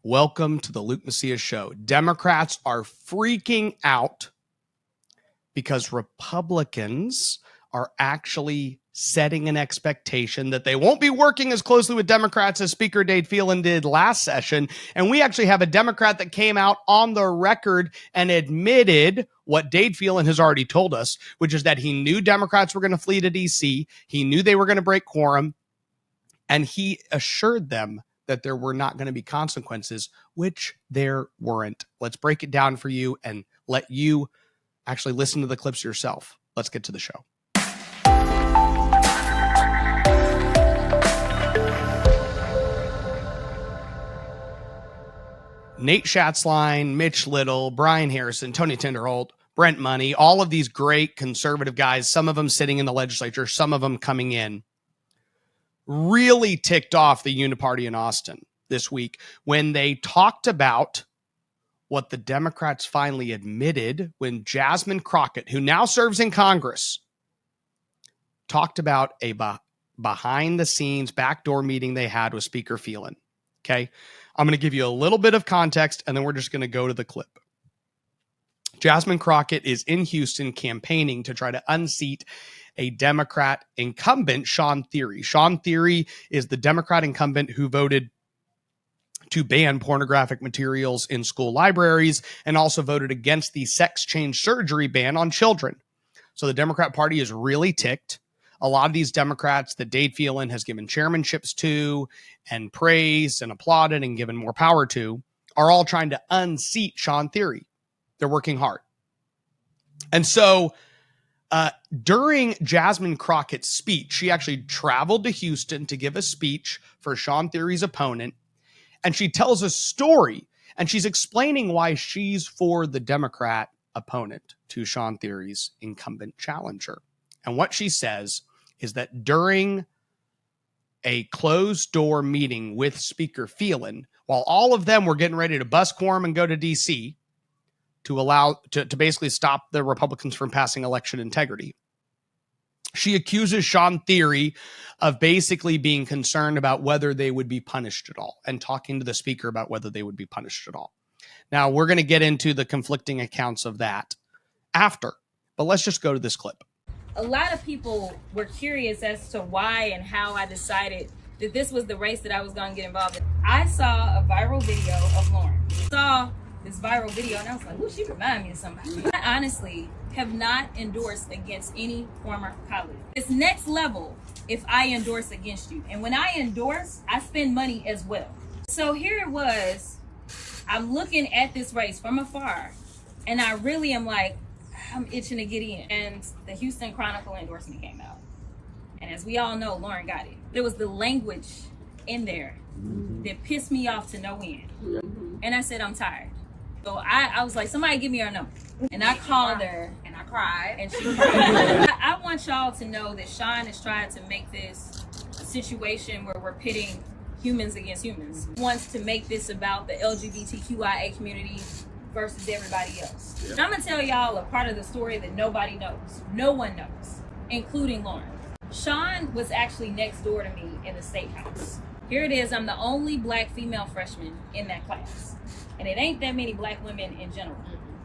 Welcome to the Luke Macias Show. Democrats are freaking out because Republicans are actually setting an expectation that they won't be working as closely with Democrats as Speaker Dade Phelan did last session. And we actually have a Democrat that came out on the record and admitted what Dade Phelan has already told us, which is that he knew Democrats were going to flee to D.C. He knew they were going to break quorum, and he assured them that there were not going to be consequences, which there weren't. Let's break it down for you and let you actually listen to the clips yourself. Let's get to the show. Nate Schatzline, Mitch Little, Brian Harrison, Tony Tinderholt, Brent Money, all of these great conservative guys, some of them sitting in the legislature, some of them coming in, really ticked off the Uniparty in Austin this week when they talked about what the Democrats finally admitted when Jasmine Crockett, who now serves in Congress, talked about a behind-the-scenes backdoor meeting they had with Speaker Phelan. Okay, I'm going to give you a little bit of context, and then we're just going to go to the clip. Jasmine Crockett is in Houston campaigning to try to unseat a Democrat incumbent, Sean Theory. Sean Theory is the Democrat incumbent who voted to ban pornographic materials in school libraries and also voted against the sex change surgery ban on children. So the Democrat Party is really ticked. A lot of these Democrats that Dade Phelan has given chairmanships to and praised and applauded and given more power to are all trying to unseat Sean Theory. They're working hard. And so during Jasmine Crockett's speech, she actually traveled to Houston to give a speech for Sean Theory's opponent. And she tells a story, and she's explaining why she's for the Democrat opponent to Sean Theory's incumbent challenger. And what she says is that during a closed-door meeting with Speaker Phelan, while all of them were getting ready to bust quorum and go to D.C., to basically stop the Republicans from passing election integrity, she accuses Sean Theory of basically being concerned about whether they would be punished at all and talking to the speaker about whether they would be punished at all. Now, we're going to get into the conflicting accounts of that after, but let's just go to this clip. A lot of people were curious as to why and how I decided that this was the race that I was going to get involved in. I saw a viral video of Lauren. Saw this viral video and I was like, ooh, she reminded me of somebody. I honestly have not endorsed against any former colleague. It's next level if I endorse against you. And when I endorse, I spend money as well. So here it was, I'm looking at this race from afar and I really am like, I'm itching to get in. And the Houston Chronicle endorsement came out. And as we all know, Lauren got it. There was the language in there that pissed me off to no end. And I said, I'm tired. So I was like, somebody give me her number. And I called her and I cried and she cried. I want y'all to know that Sean is trying to make this a situation where we're pitting humans against humans. He wants to make this about the LGBTQIA community versus everybody else. And I'm gonna tell y'all a part of the story that nobody knows. No one knows, including Lauren. Sean was actually next door to me in the State House. Here it is, I'm the only black female freshman in that class. And it ain't that many black women in general.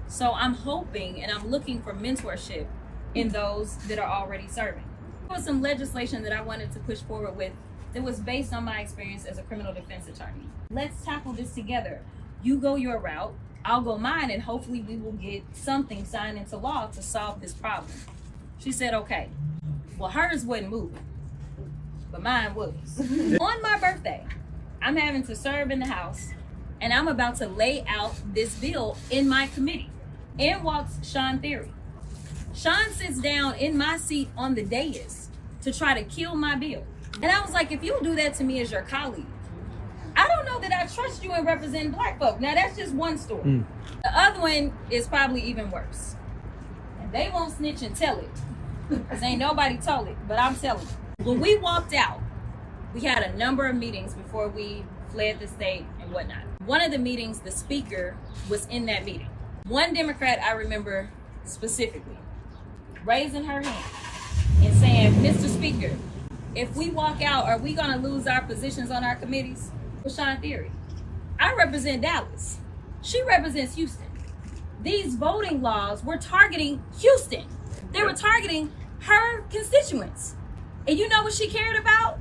So I'm hoping and I'm looking for mentorship in those that are already serving. There was some legislation that I wanted to push forward with that was based on my experience as a criminal defense attorney. Let's tackle this together. You go your route, I'll go mine, and hopefully we will get something signed into law to solve this problem. She said, okay. Well, hers wasn't moving, but mine was. On my birthday, I'm having to serve in the House, and I'm about to lay out this bill in my committee. In walks Sean Theory. Sean sits down in my seat on the dais to try to kill my bill. And I was like, if you do that to me as your colleague, I don't know that I trust you in representing black folk. Now, that's just one story. The other one is probably even worse. And they won't snitch and tell it, because ain't nobody told it, but I'm telling you. When we walked out, we had a number of meetings before we fled the state and whatnot. One of the meetings, the speaker was in that meeting. One Democrat I remember specifically raising her hand and saying, Mr. Speaker, if we walk out, are we gonna lose our positions on our committees? With Sean Theory. I represent Dallas. She represents Houston. These voting laws were targeting Houston. They were targeting her constituents. And you know what she cared about?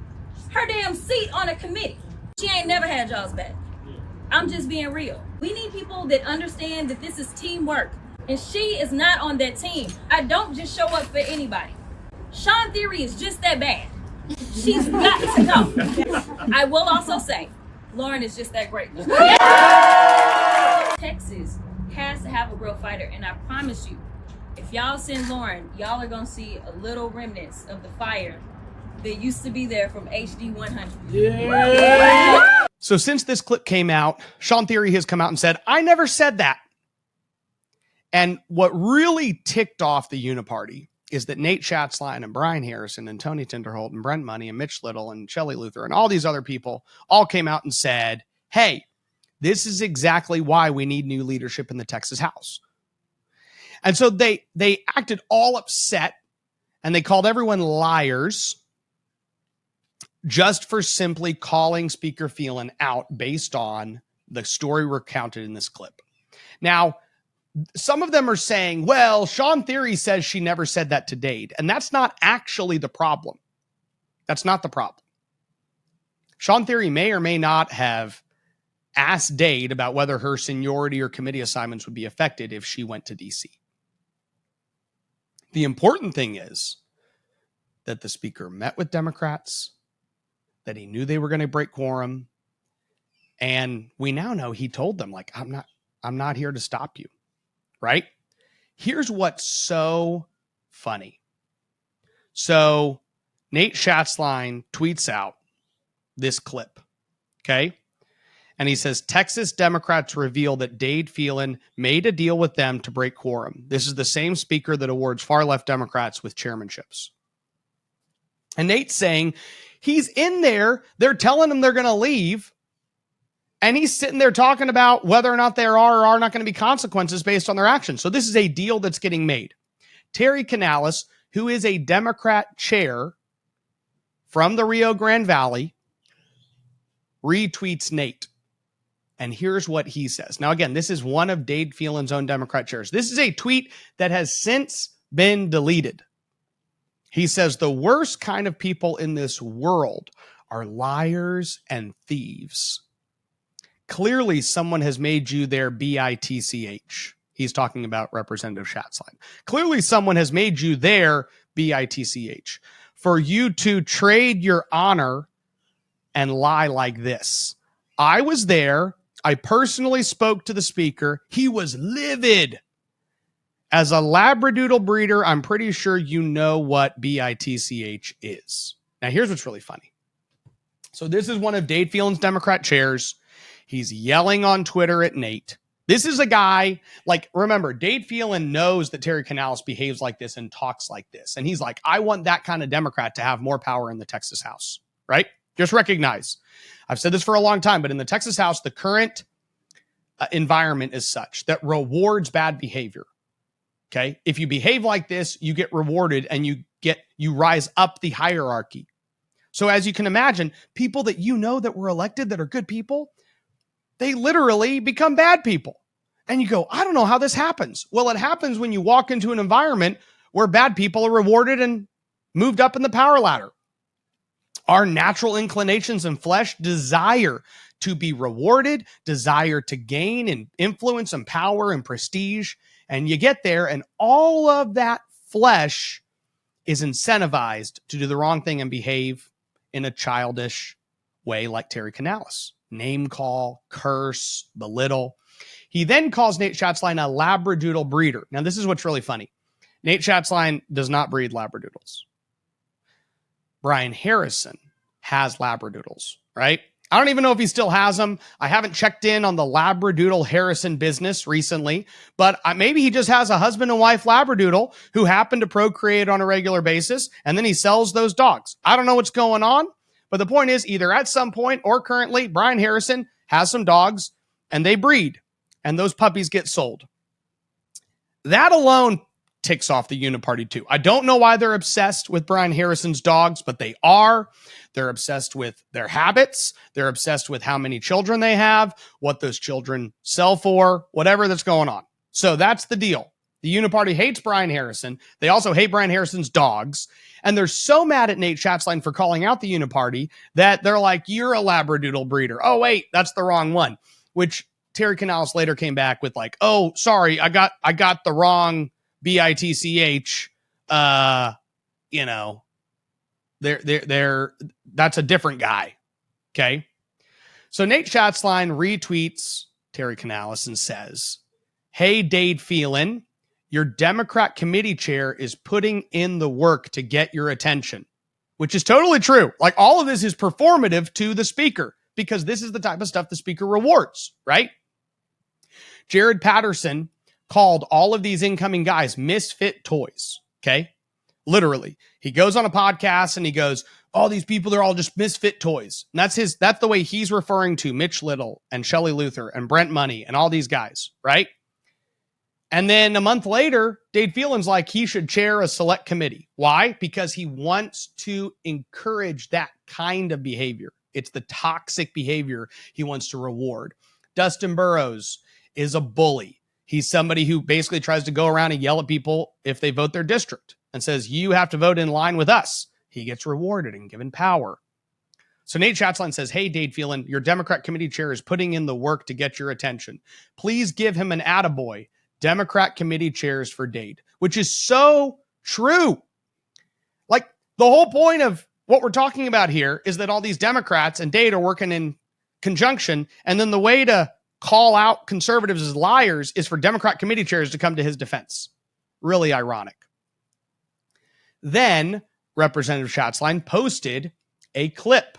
Her damn seat on a committee. She ain't never had y'all's back. I'm just being real. We need people that understand that this is teamwork. And she is not on that team. I don't just show up for anybody. Sean Theory is just that bad. She's got to go. I will also say, Lauren is just that great. Texas has to have a real fighter, and I promise you, if y'all send Lauren, y'all are gonna see a little remnants of the fire that used to be there from HD 100. Yeah. So since this clip came out, Sean Theory has come out and said, I never said that. And what really ticked off the Uniparty is that Nate Schatzline and Brian Harrison and Tony Tinderholt and Brent Money and Mitch Little and Shelley Luther and all these other people all came out and said, hey, this is exactly why we need new leadership in the Texas House. And so they acted all upset and they called everyone liars just for simply calling Speaker Phelan out based on the story recounted in this clip. Now, some of them are saying, well, Sean Theory says she never said that to Dade. And that's not actually the problem. That's not the problem. Sean Theory may or may not have asked Dade about whether her seniority or committee assignments would be affected if she went to DC. The important thing is that the speaker met with Democrats, that he knew they were going to break quorum. And we now know he told them, like, I'm not here to stop you. Right? Here's what's so funny. So Nate Schatzline tweets out this clip. Okay. And he says, Texas Democrats reveal that Dade Phelan made a deal with them to break quorum. This is the same speaker that awards far left Democrats with chairmanships. And Nate's saying he's in there. They're telling him they're going to leave. And he's sitting there talking about whether or not there are or are not going to be consequences based on their actions. So this is a deal that's getting made. Terry Canales, who is a Democrat chair from the Rio Grande Valley, retweets Nate. And here's what he says. Now, again, this is one of Dade Phelan's own Democrat chairs. This is a tweet that has since been deleted. He says, the worst kind of people in this world are liars and thieves. Clearly, someone has made you their bitch. He's talking about Representative Schatzline. Clearly, someone has made you their bitch for you to trade your honor and lie like this. I was there. I personally spoke to the speaker. He was livid. As a Labradoodle breeder, I'm pretty sure you know what bitch is. Now, here's what's really funny. So this is one of Dade Phelan's Democrat chairs. He's yelling on Twitter at Nate. This is a guy, like, remember, Dade Phelan knows that Terry Canales behaves like this and talks like this. And he's like, I want that kind of Democrat to have more power in the Texas House, right? Just recognize. I've said this for a long time, but in the Texas House, the current environment is such that rewards bad behavior. Okay? If you behave like this, you get rewarded and you rise up the hierarchy. So as you can imagine, people that you know that were elected that are good people, they literally become bad people. And you go, I don't know how this happens. Well, it happens when you walk into an environment where bad people are rewarded and moved up in the power ladder. Our natural inclinations and flesh desire to be rewarded, desire to gain and influence and power and prestige. And you get there and all of that flesh is incentivized to do the wrong thing and behave in a childish way like Terry Canales. Name call, curse, belittle. He then calls Nate Schatzline a Labradoodle breeder. Now, this is what's really funny. Nate Schatzline does not breed Labradoodles. Brian Harrison has Labradoodles, right? I don't even know if he still has them. I haven't checked in on the Labradoodle Harrison business recently, but maybe he just has a husband and wife Labradoodle who happen to procreate on a regular basis, and then he sells those dogs. I don't know what's going on. But the point is, either at some point or currently, Brian Harrison has some dogs and they breed and those puppies get sold. That alone ticks off the Uniparty too. I don't know why they're obsessed with Brian Harrison's dogs, but they are. They're obsessed with their habits. They're obsessed with how many children they have, what those children sell for, whatever that's going on. So that's the deal. The Uniparty hates Brian Harrison. They also hate Brian Harrison's dogs. And they're so mad at Nate Schatzline for calling out the Uniparty that they're like, you're a Labradoodle breeder. Oh, wait, that's the wrong one. Which Terry Canales later came back with like, oh, sorry, I got the wrong BITCH. You know, they're that's a different guy. Okay. So Nate Schatzline retweets Terry Canales and says, hey, Dade Phelan, your Democrat committee chair is putting in the work to get your attention, which is totally true. Like all of this is performative to the speaker because this is the type of stuff the speaker rewards, right? Jared Patterson called all of these incoming guys misfit toys. Okay. Literally. He goes on a podcast and he goes, all these people, they're all just misfit toys. And that's the way he's referring to Mitch Little and Shelley Luther and Brent Money and all these guys, right? And then a month later, Dade Phelan's like he should chair a select committee. Why? Because he wants to encourage that kind of behavior. It's the toxic behavior he wants to reward. Dustin Burrows is a bully. He's somebody who basically tries to go around and yell at people if they vote their district and says, you have to vote in line with us. He gets rewarded and given power. So Nate Schatzline says, hey, Dade Phelan, your Democrat committee chair is putting in the work to get your attention. Please give him an attaboy. Democrat committee chairs for Dade, which is so true. Like the whole point of what we're talking about here is that all these Democrats and Dade are working in conjunction. And then the way to call out conservatives as liars is for Democrat committee chairs to come to his defense. Really ironic. Then Representative Schatzline posted a clip,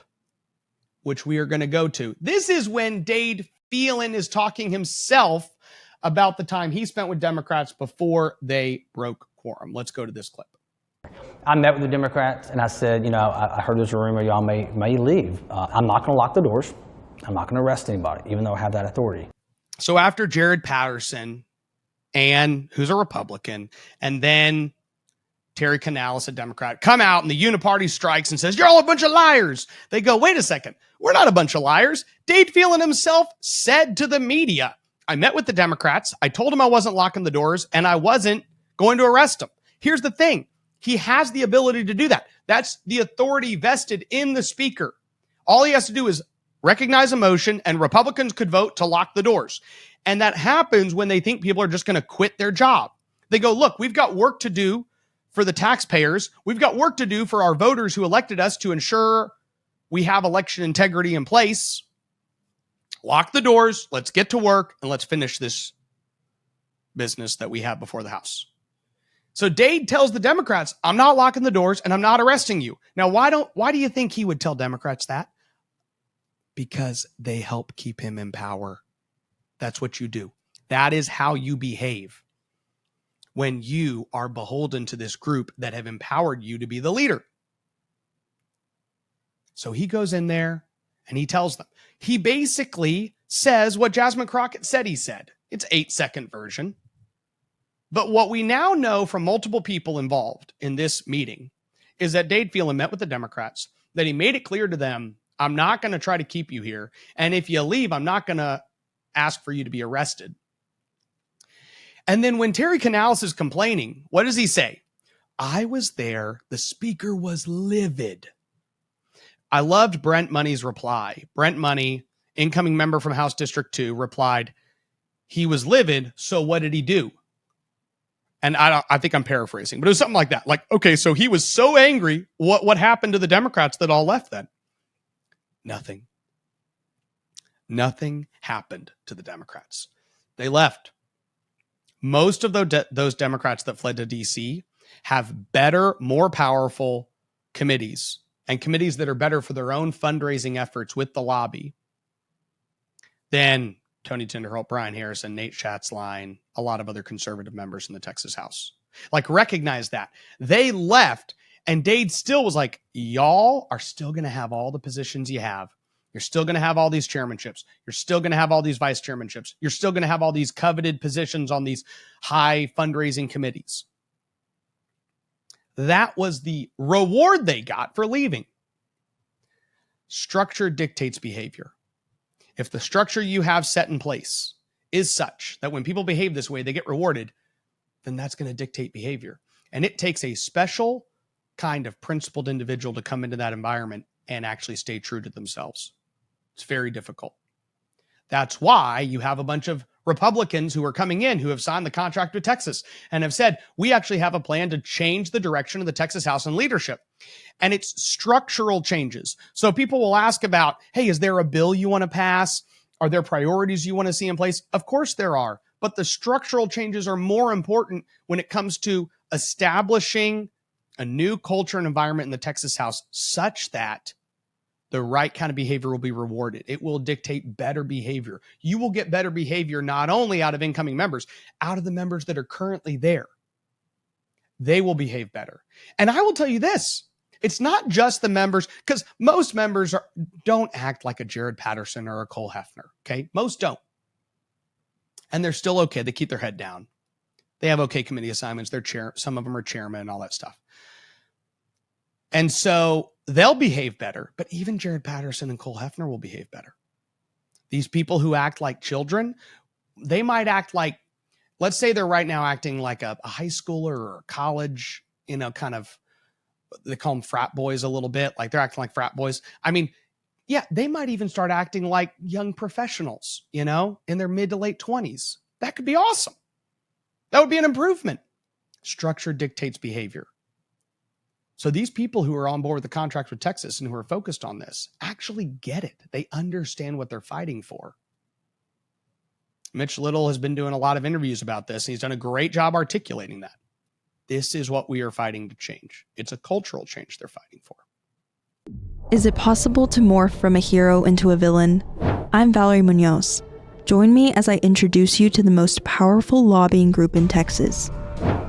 which we are going to go to. This is when Dade Phelan is talking himself about the time he spent with Democrats before they broke quorum. Let's go to this clip. I met with the Democrats and I said, you know, I heard there's a rumor y'all may leave. I'm not going to lock the doors. I'm not going to arrest anybody, even though I have that authority. So after Jared Patterson, who's a Republican, and then Terry Canales, a Democrat, come out and the Uniparty strikes and says, you're all a bunch of liars. They go, wait a second. We're not a bunch of liars. Dade Phelan himself said to the media, I met with the Democrats. I told him I wasn't locking the doors and I wasn't going to arrest him. Here's the thing. He has the ability to do that. That's the authority vested in the speaker. All he has to do is recognize a motion and Republicans could vote to lock the doors. And that happens when they think people are just going to quit their job. They go, look, we've got work to do for the taxpayers. We've got work to do for our voters who elected us to ensure we have election integrity in place. Lock the doors. Let's get to work and let's finish this business that we have before the House. So Dade tells the Democrats, I'm not locking the doors and I'm not arresting you. Now, why do you think he would tell Democrats that? Because they help keep him in power. That's what you do. That is how you behave when you are beholden to this group that have empowered you to be the leader. So he goes in there and he tells them. He basically says what Jasmine Crockett said he said. It's 8-second version. But what we now know from multiple people involved in this meeting is that Dade Phelan met with the Democrats, that he made it clear to them, I'm not going to try to keep you here. And if you leave, I'm not going to ask for you to be arrested. And then when Terry Canales is complaining, what does he say? I was there. The speaker was livid. I loved Brent Money's reply. Brent Money, incoming member from House District 2, replied, he was livid, so what did he do? And I think I'm paraphrasing, but it was something like that. Like, okay, so he was so angry. What happened to the Democrats that all left then? Nothing. Nothing happened to the Democrats. They left. Most of those Democrats that fled to D.C. have better, more powerful committees and committees that are better for their own fundraising efforts with the lobby than Tony Tinderholt, Brian Harrison, Nate Schatzline, a lot of other conservative members in the Texas House. Like, recognize that. They left, and Dade still was like, y'all are still going to have all the positions you have. You're still going to have all these chairmanships. You're still going to have all these vice chairmanships. You're still going to have all these coveted positions on these high fundraising committees. That was the reward they got for leaving. Structure dictates behavior. If the structure you have set in place is such that when people behave this way, they get rewarded, then that's going to dictate behavior. And it takes a special kind of principled individual to come into that environment and actually stay true to themselves. It's very difficult. That's why you have a bunch of Republicans who are coming in who have signed the contract with Texas and have said, we actually have a plan to change the direction of the Texas House and leadership. And it's structural changes. So people will ask about, hey, is there a bill you want to pass? Are there priorities you want to see in place? Of course there are. But the structural changes are more important when it comes to establishing a new culture and environment in the Texas House such that the right kind of behavior will be rewarded. It will dictate better behavior. You will get better behavior not only out of incoming members, out of the members that are currently there. They will behave better. And I will tell you this, it's not just the members, because most members don't act like a Jared Patterson or a Cole Hefner, okay? Most don't. And they're still okay. They keep their head down. They have okay committee assignments. Some of them are chairman and all that stuff. And so they'll behave better, but even Jared Patterson and Cole Hefner will behave better. These people who act like children, they might act like, let's say they're right now acting like a high schooler or a college, kind of, they call them frat boys a little bit, like they're acting like frat boys. I mean, yeah, they might even start acting like young professionals, in their mid to late 20s. That could be awesome. That would be an improvement. Structure dictates behavior. So these people who are on board with the contract with Texas and who are focused on this actually get it. They understand what they're fighting for. Mitch Little has been doing a lot of interviews about this. And he's done a great job articulating that. This is what we are fighting to change. It's a cultural change they're fighting for. Is it possible to morph from a hero into a villain? I'm Valerie Munoz. Join me as I introduce you to the most powerful lobbying group in Texas.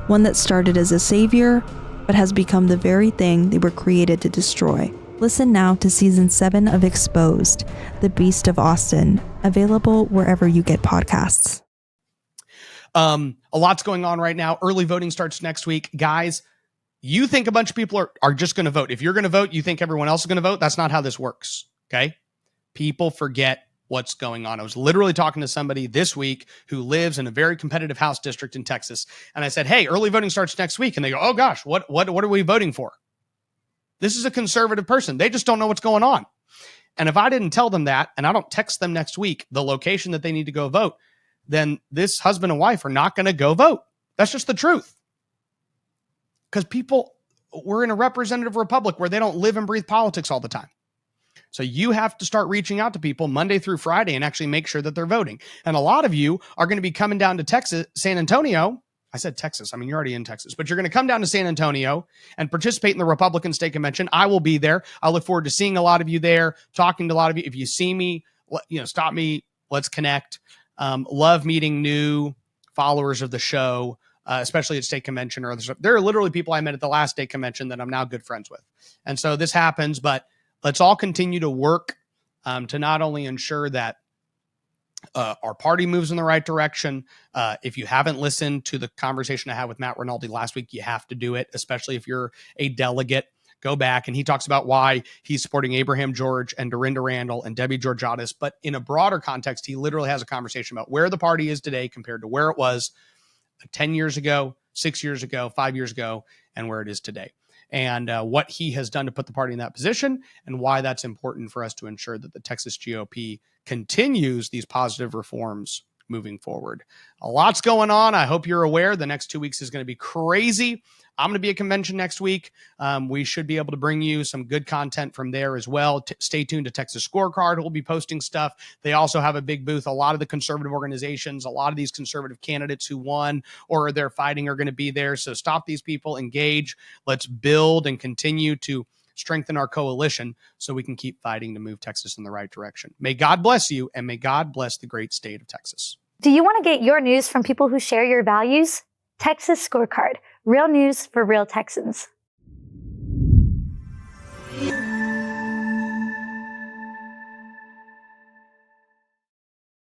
One that started as a savior, but has become the very thing they were created to destroy. Listen now to Season 7 of Exposed, The Beast of Austin, available wherever you get podcasts. A lot's going on right now. Early voting starts next week. Guys, you think a bunch of people are just going to vote. If you're going to vote, you think everyone else is going to vote. That's not how this works, okay? People forget what's going on. I was literally talking to somebody this week who lives in a very competitive House district in Texas. And I said, hey, early voting starts next week. And they go, oh gosh, what are we voting for? This is a conservative person. They just don't know what's going on. And if I didn't tell them that, and I don't text them next week, the location that they need to go vote, then this husband and wife are not going to go vote. That's just the truth. Because we're in a representative republic where they don't live and breathe politics all the time. So you have to start reaching out to people Monday through Friday and actually make sure that they're voting. And a lot of you are going to be coming down to Texas, San Antonio. I said Texas. I mean, you're already in Texas, but you're going to come down to San Antonio and participate in the Republican State Convention. I will be there. I look forward to seeing a lot of you there, talking to a lot of you. If you see me, stop me. Let's connect. Love meeting new followers of the show, especially at state convention or other stuff. There are literally people I met at the last state convention that I'm now good friends with. And so this happens, but let's all continue to work to not only ensure that our party moves in the right direction. If you haven't listened to the conversation I had with Matt Rinaldi last week, you have to do it, especially if you're a delegate. Go back, and he talks about why he's supporting Abraham George and Dorinda Randall and Debbie Georgiadis. But in a broader context, he literally has a conversation about where the party is today compared to where it was 10 years ago, 6 years ago, 5 years ago, and where it is today. And what he has done to put the party in that position and why that's important for us to ensure that the Texas GOP continues these positive reforms moving forward. A lot's going on. I hope you're aware. The next 2 weeks is going to be crazy. I'm going to be at convention next week. We should be able to bring you some good content from there as well. Stay tuned to Texas Scorecard. We'll be posting stuff. They also have a big booth. A lot of the conservative organizations, a lot of these conservative candidates who won or they're fighting are going to be there. So stop these people, engage. Let's build and continue to strengthen our coalition so we can keep fighting to move Texas in the right direction. May God bless you, and may God bless the great state of Texas. Do you want to get your news from people who share your values? Texas Scorecard, real news for real Texans.